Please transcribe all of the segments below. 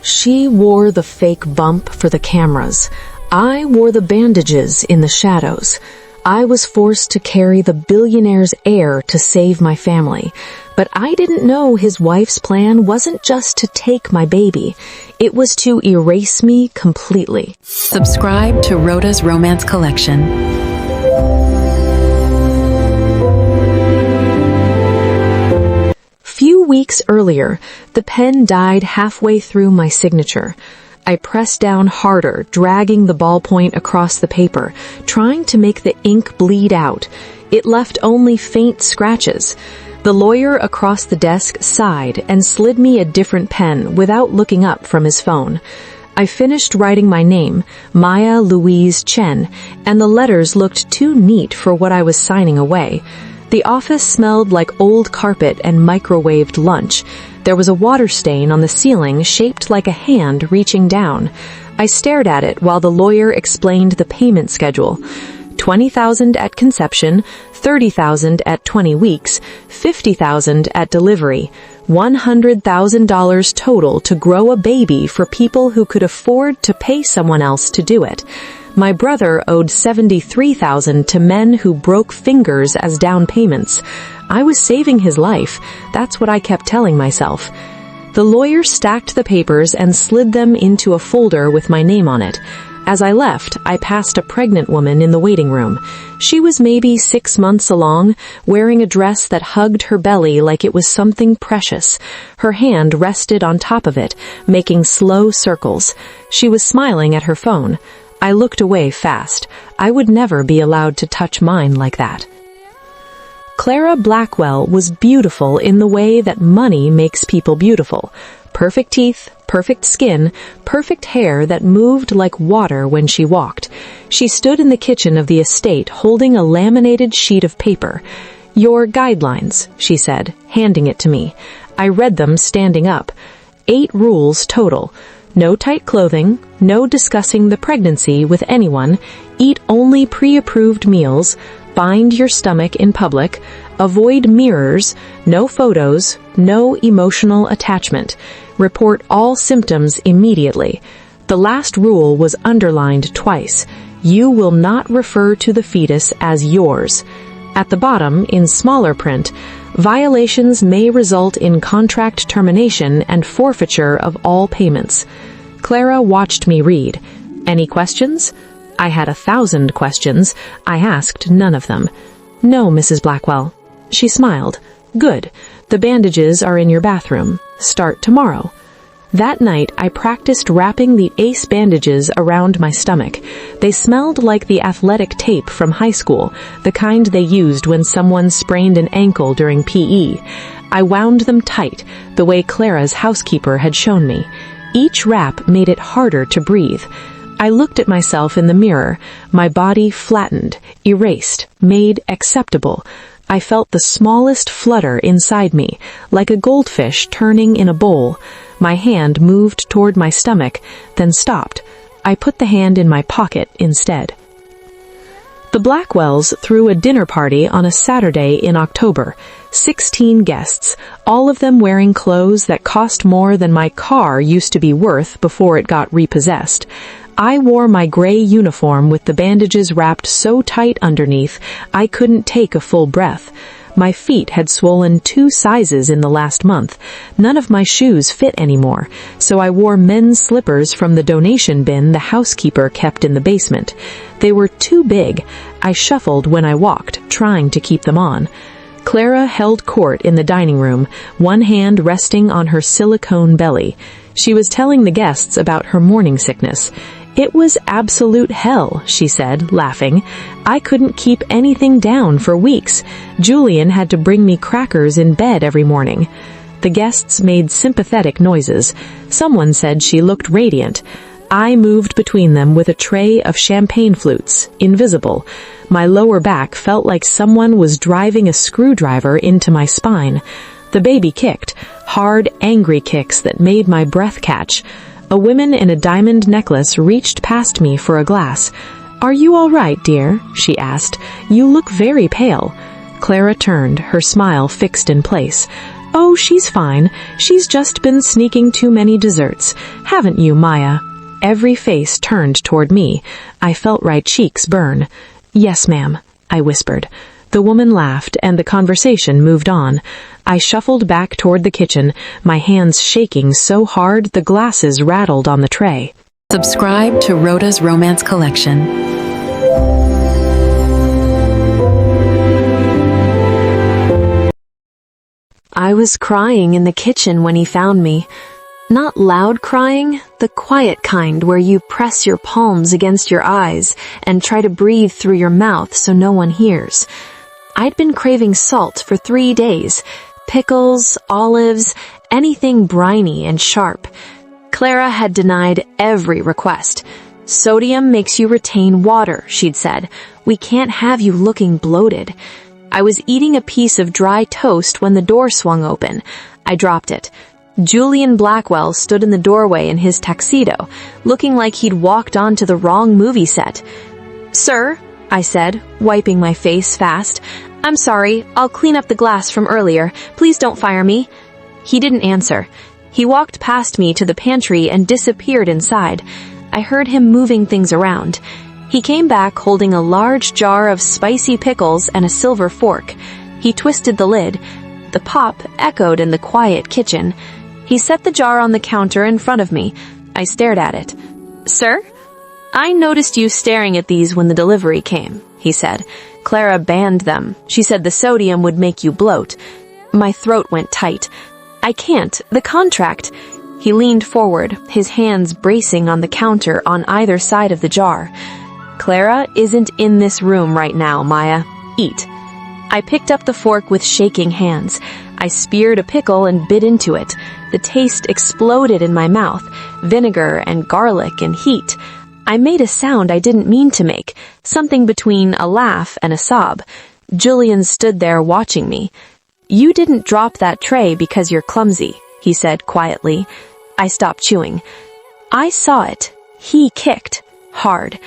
She wore the fake bump for the cameras. I wore the bandages in the shadows. I was forced to carry the billionaire's heir to save my family. But I didn't know his wife's plan wasn't just to take my baby. It was to erase me completely. Subscribe to Rhoda's Romance Collection. Few weeks earlier, the pen died halfway through my signature. I pressed down harder, dragging the ballpoint across the paper, trying to make the ink bleed out. It left only faint scratches. The lawyer across the desk sighed and slid me a different pen without looking up from his phone. I finished writing my name, Maya Louise Chen, and the letters looked too neat for what I was signing away. The office smelled like old carpet and microwaved lunch. There was a water stain on the ceiling shaped like a hand reaching down. I stared at it while the lawyer explained the payment schedule. $20,000 at conception, $30,000 at 20 weeks, $50,000 at delivery, $100,000 total to grow a baby for people who could afford to pay someone else to do it. My brother owed $73,000 to men who broke fingers as down payments. I was saving his life. That's what I kept telling myself. The lawyer stacked the papers and slid them into a folder with my name on it. As I left, I passed a pregnant woman in the waiting room. She was maybe 6 months along, wearing a dress that hugged her belly like it was something precious. Her hand rested on top of it, making slow circles. She was smiling at her phone. I looked away fast. I would never be allowed to touch mine like that. Clara Blackwell was beautiful in the way that money makes people beautiful. Perfect teeth, perfect skin, perfect hair that moved like water when she walked. She stood in the kitchen of the estate holding a laminated sheet of paper. "Your guidelines," she said, handing it to me. I read them standing up. 8 rules total. No tight clothing, no discussing the pregnancy with anyone, eat only pre-approved meals, bind your stomach in public, avoid mirrors, no photos, no emotional attachment, report all symptoms immediately. The last rule was underlined twice. You will not refer to the fetus as yours. At the bottom, in smaller print, violations may result in contract termination and forfeiture of all payments. Clara watched me read. Any questions? I had 1,000 questions. I asked none of them. No, Mrs. Blackwell. She smiled. Good. The bandages are in your bathroom. Start tomorrow. That night, I practiced wrapping the ace bandages around my stomach. They smelled like the athletic tape from high school, the kind they used when someone sprained an ankle during PE. I wound them tight, the way Clara's housekeeper had shown me. Each wrap made it harder to breathe. I looked at myself in the mirror, my body flattened, erased, made acceptable. I felt the smallest flutter inside me, like a goldfish turning in a bowl. My hand moved toward my stomach, then stopped. I put the hand in my pocket instead. The Blackwells threw a dinner party on a Saturday in October. 16 guests, all of them wearing clothes that cost more than my car used to be worth before it got repossessed. I wore my gray uniform with the bandages wrapped so tight underneath I couldn't take a full breath. My feet had swollen 2 sizes in the last month. None of my shoes fit anymore, so I wore men's slippers from the donation bin the housekeeper kept in the basement. They were too big. I shuffled when I walked, trying to keep them on. Clara held court in the dining room, one hand resting on her silicone belly. She was telling the guests about her morning sickness. It was absolute hell, she said, laughing. I couldn't keep anything down for weeks. Julian had to bring me crackers in bed every morning. The guests made sympathetic noises. Someone said she looked radiant. I moved between them with a tray of champagne flutes, invisible. My lower back felt like someone was driving a screwdriver into my spine. The baby kicked, hard, angry kicks that made my breath catch. A woman in a diamond necklace reached past me for a glass. "Are you all right, dear?" she asked. "You look very pale." Clara turned, her smile fixed in place. "Oh, she's fine. She's just been sneaking too many desserts. Haven't you, Maya?" Every face turned toward me. I felt right cheeks burn. "Yes, ma'am," I whispered. The woman laughed, and the conversation moved on. I shuffled back toward the kitchen, my hands shaking so hard the glasses rattled on the tray. Subscribe to Rhoda's Romance Collection. I was crying in the kitchen when he found me. Not loud crying, the quiet kind where you press your palms against your eyes and try to breathe through your mouth so no one hears. I'd been craving salt for 3 days. Pickles, olives, anything briny and sharp. Clara had denied every request. "Sodium makes you retain water," she'd said. "We can't have you looking bloated." I was eating a piece of dry toast when the door swung open. I dropped it. Julian Blackwell stood in the doorway in his tuxedo, looking like he'd walked onto the wrong movie set. "Sir," I said, wiping my face fast, "I'm sorry, I'll clean up the glass from earlier. Please don't fire me." He didn't answer. He walked past me to the pantry and disappeared inside. I heard him moving things around. He came back holding a large jar of spicy pickles and a silver fork. He twisted the lid. The pop echoed in the quiet kitchen. He set the jar on the counter in front of me. I stared at it. "Sir?" "I noticed you staring at these when the delivery came," he said. "Clara banned them. She said the sodium would make you bloat." My throat went tight. "I can't. The contract." He leaned forward, his hands bracing on the counter on either side of the jar. "Clara isn't in this room right now, Maya. Eat." I picked up the fork with shaking hands. I speared a pickle and bit into it. The taste exploded in my mouth, vinegar and garlic and heat. I made a sound I didn't mean to make, something between a laugh and a sob. Julian stood there watching me. "You didn't drop that tray because you're clumsy," he said quietly. I stopped chewing. I saw it. He kicked. Hard.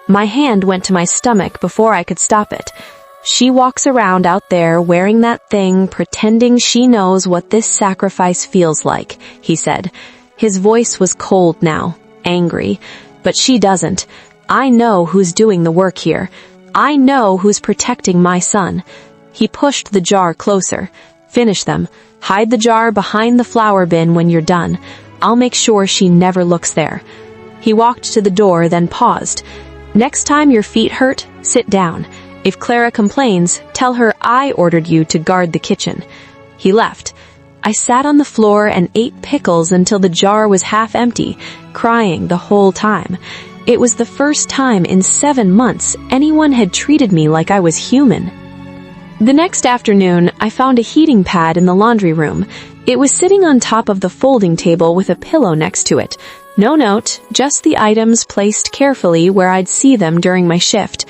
My hand went to my stomach before I could stop it. "She walks around out there wearing that thing, pretending she knows what this sacrifice feels like," he said. His voice was cold now, angry. "But she doesn't. I know who's doing the work here. I know who's protecting my son." He pushed the jar closer. "Finish them. Hide the jar behind the flour bin when you're done. I'll make sure she never looks there." He walked to the door, then paused. "Next time your feet hurt, sit down. If Clara complains, tell her I ordered you to guard the kitchen." He left. I sat on the floor and ate pickles until the jar was half empty, crying the whole time. It was the first time in 7 months anyone had treated me like I was human. The next afternoon, I found a heating pad in the laundry room. It was sitting on top of the folding table with a pillow next to it. No note, just the items placed carefully where I'd see them during my shift.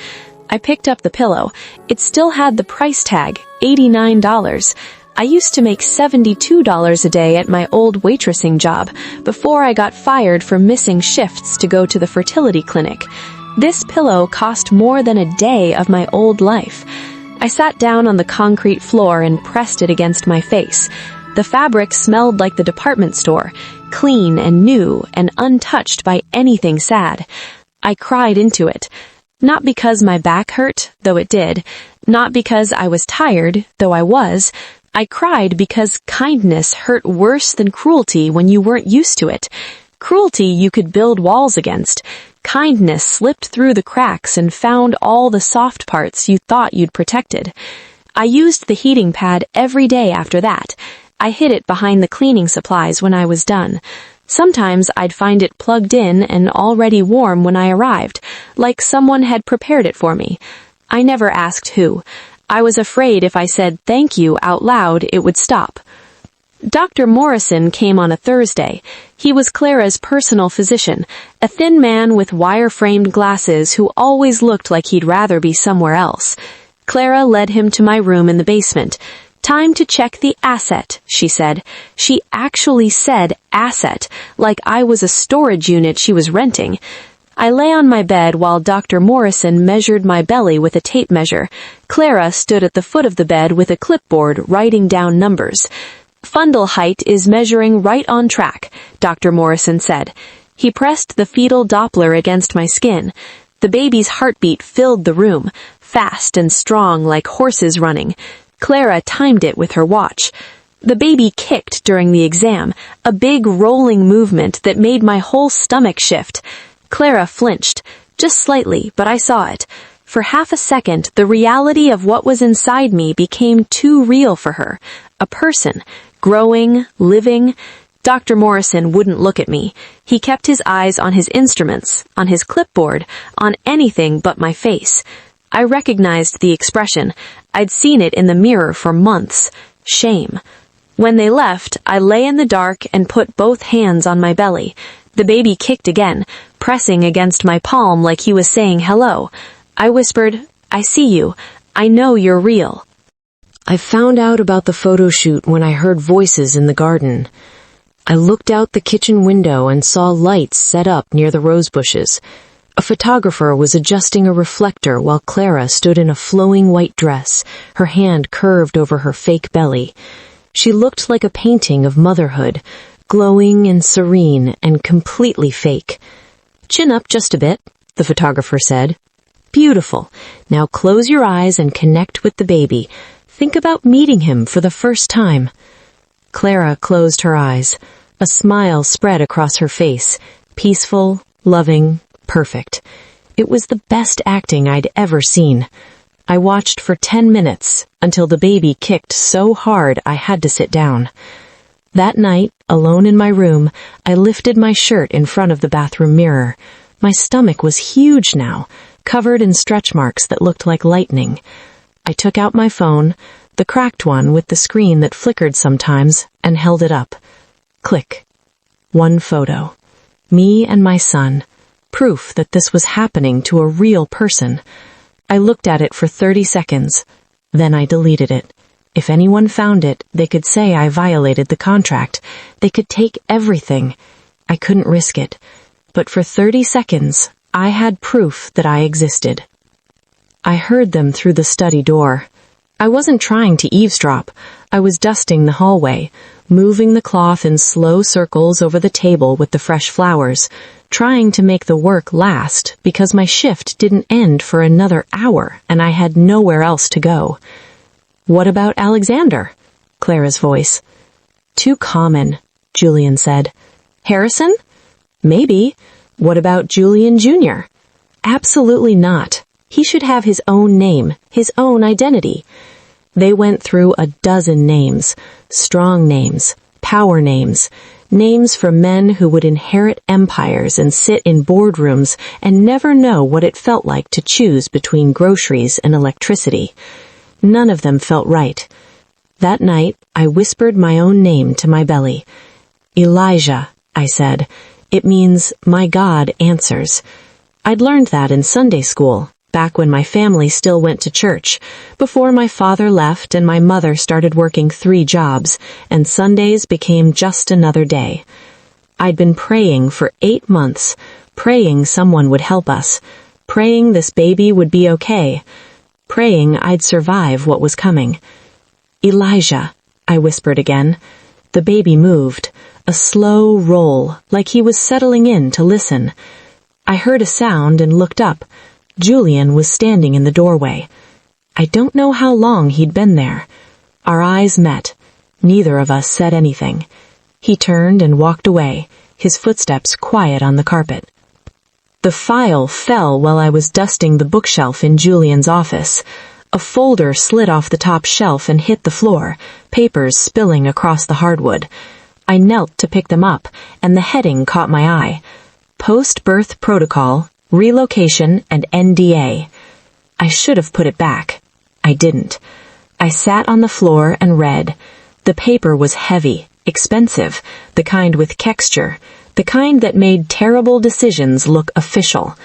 I picked up the pillow. It still had the price tag, $89. I used to make $72 a day at my old waitressing job before I got fired for missing shifts to go to the fertility clinic. This pillow cost more than a day of my old life. I sat down on the concrete floor and pressed it against my face. The fabric smelled like the department store, clean and new and untouched by anything sad. I cried into it. Not because my back hurt, though it did. Not because I was tired, though I was. I cried because kindness hurt worse than cruelty when you weren't used to it. Cruelty you could build walls against. Kindness slipped through the cracks and found all the soft parts you thought you'd protected. I used the heating pad every day after that. I hid it behind the cleaning supplies when I was done. Sometimes I'd find it plugged in and already warm when I arrived, like someone had prepared it for me. I never asked who. I was afraid if I said thank you out loud, it would stop. Dr. Morrison came on a Thursday. He was Clara's personal physician, a thin man with wire-framed glasses who always looked like he'd rather be somewhere else. Clara led him to my room in the basement. "Time to check the asset," she said. She actually said asset, like I was a storage unit she was renting. I lay on my bed while Dr. Morrison measured my belly with a tape measure. Clara stood at the foot of the bed with a clipboard writing down numbers. Fundal height is measuring right on track, Dr. Morrison said. He pressed the fetal Doppler against my skin. The baby's heartbeat filled the room, fast and strong like horses running. Clara timed it with her watch. The baby kicked during the exam, a big rolling movement that made my whole stomach shift. Clara flinched, just slightly, but I saw it. For half a second, the reality of what was inside me became too real for her. A person, growing, living. Dr. Morrison wouldn't look at me. He kept his eyes on his instruments, on his clipboard, on anything but my face. I recognized the expression. I'd seen it in the mirror for months. Shame. When they left, I lay in the dark and put both hands on my belly. The baby kicked again, pressing against my palm like he was saying hello. I whispered, "I see you. I know you're real." I found out about the photo shoot when I heard voices in the garden. I looked out the kitchen window and saw lights set up near the rose bushes. A photographer was adjusting a reflector while Clara stood in a flowing white dress, her hand curved over her fake belly. She looked like a painting of motherhood, glowing and serene and completely fake. "Chin up just a bit," the photographer said. "Beautiful. Now close your eyes and connect with the baby. Think about meeting him for the first time." Clara closed her eyes. A smile spread across her face, peaceful, loving, perfect. It was the best acting I'd ever seen. I watched for 10 minutes until the baby kicked so hard I had to sit down. That night, alone in my room, I lifted my shirt in front of the bathroom mirror. My stomach was huge now, covered in stretch marks that looked like lightning. I took out my phone, the cracked one with the screen that flickered sometimes, and held it up. Click. One photo. Me and my son. Proof that this was happening to a real person. I looked at it for 30 seconds. Then I deleted it. If anyone found it, they could say I violated the contract. They could take everything. I couldn't risk it. But for 30 seconds, I had proof that I existed. I heard them through the study door. I wasn't trying to eavesdrop. I was dusting the hallway, moving the cloth in slow circles over the table with the fresh flowers, trying to make the work last because my shift didn't end for another hour and I had nowhere else to go. "What about Alexander?" Clara's voice. "Too common," Julian said. "Harrison? Maybe. What about Julian Jr.? Absolutely not. He should have his own name, his own identity." They went through a dozen names, strong names, power names, names for men who would inherit empires and sit in boardrooms and never know what it felt like to choose between groceries and electricity. None of them felt right. That night, I whispered my own name to my belly. "Elijah," I said. "It means, my God answers." I'd learned that in Sunday school, back when my family still went to church, before my father left and my mother started working 3 jobs, and Sundays became just another day. I'd been praying for 8 months, praying someone would help us, praying this baby would be okay, praying I'd survive what was coming. "Elijah," I whispered again. The baby moved, a slow roll, like he was settling in to listen. I heard a sound and looked up. Julian was standing in the doorway. I don't know how long he'd been there. Our eyes met. Neither of us said anything. He turned and walked away, his footsteps quiet on the carpet. The file fell while I was dusting the bookshelf in Julian's office. A folder slid off the top shelf and hit the floor, papers spilling across the hardwood. I knelt to pick them up, and the heading caught my eye. Post-birth protocol, relocation, and NDA. I should have put it back. I didn't. I sat on the floor and read. The paper was heavy, expensive, the kind with texture, the kind that made terrible decisions look official.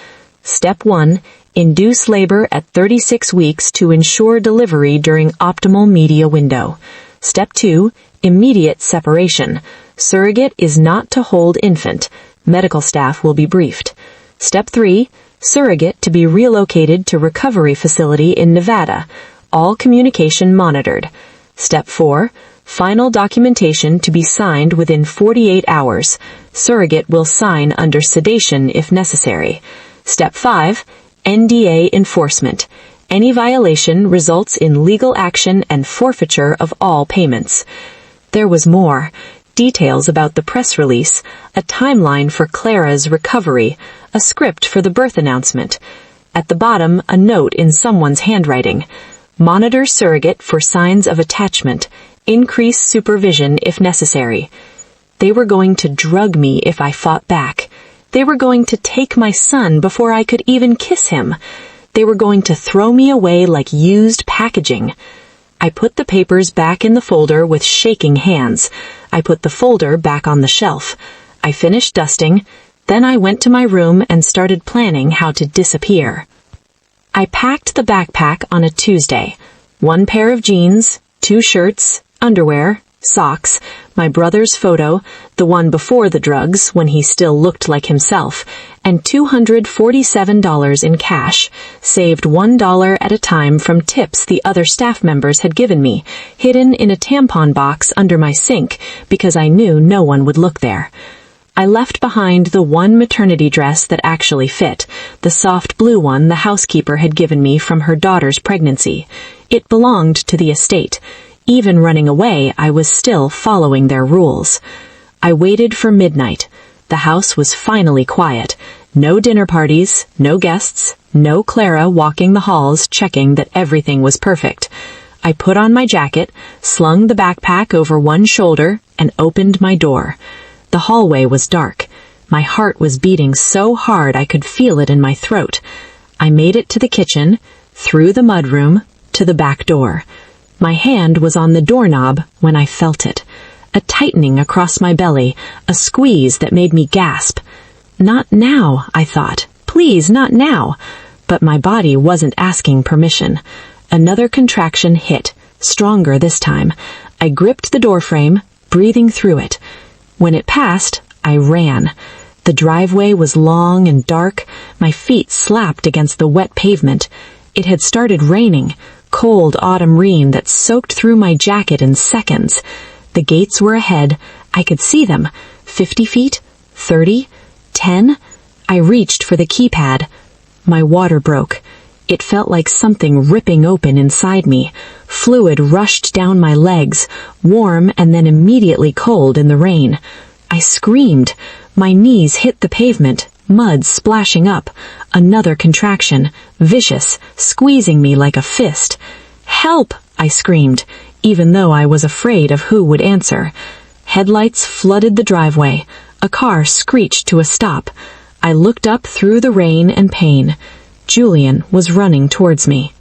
Step 1, induce labor at 36 weeks to ensure delivery during optimal media window. Step 2, immediate separation. Surrogate is not to hold infant. Medical staff will be briefed. Step 3, surrogate to be relocated to recovery facility in Nevada. All communication monitored. Step 4, Final documentation to be signed within 48 hours. Surrogate will sign under sedation if necessary. Step 5. NDA enforcement. Any violation results in legal action and forfeiture of all payments. There was more. Details about the press release, a timeline for Clara's recovery, a script for the birth announcement. At the bottom, a note in someone's handwriting. Monitor surrogate for signs of attachment. Increase supervision if necessary. They were going to drug me if I fought back. They were going to take my son before I could even kiss him. They were going to throw me away like used packaging. I put the papers back in the folder with shaking hands. I put the folder back on the shelf. I finished dusting. Then I went to my room and started planning how to disappear. I packed the backpack on a Tuesday. 1 pair of jeans, 2 shirts, underwear, socks, my brother's photo, the one before the drugs when he still looked like himself, and $247 in cash, saved $1 at a time from tips the other staff members had given me, hidden in a tampon box under my sink because I knew no one would look there. I left behind the one maternity dress that actually fit, the soft blue one the housekeeper had given me from her daughter's pregnancy. It belonged to the estate. Even running away, I was still following their rules. I waited for midnight. The house was finally quiet. No dinner parties, no guests, no Clara walking the halls checking that everything was perfect. I put on my jacket, slung the backpack over one shoulder, and opened my door. The hallway was dark. My heart was beating so hard I could feel it in my throat. I made it to the kitchen, through the mudroom, to the back door. My hand was on the doorknob when I felt it. A tightening across my belly, a squeeze that made me gasp. Not now, I thought. Please, not now. But my body wasn't asking permission. Another contraction hit, stronger this time. I gripped the doorframe, breathing through it. When it passed, I ran. The driveway was long and dark. My feet slapped against the wet pavement. It had started raining, cold autumn rain that soaked through my jacket in seconds. The gates were ahead. I could see them. 50 feet? 30? 10? I reached for the keypad. My water broke. It felt like something ripping open inside me. Fluid rushed down my legs, warm and then immediately cold in the rain. I screamed. My knees hit the pavement, mud splashing up. Another contraction, vicious, squeezing me like a fist. "Help!" I screamed, even though I was afraid of who would answer. Headlights flooded the driveway. A car screeched to a stop. I looked up through the rain and pain. Julian was running towards me.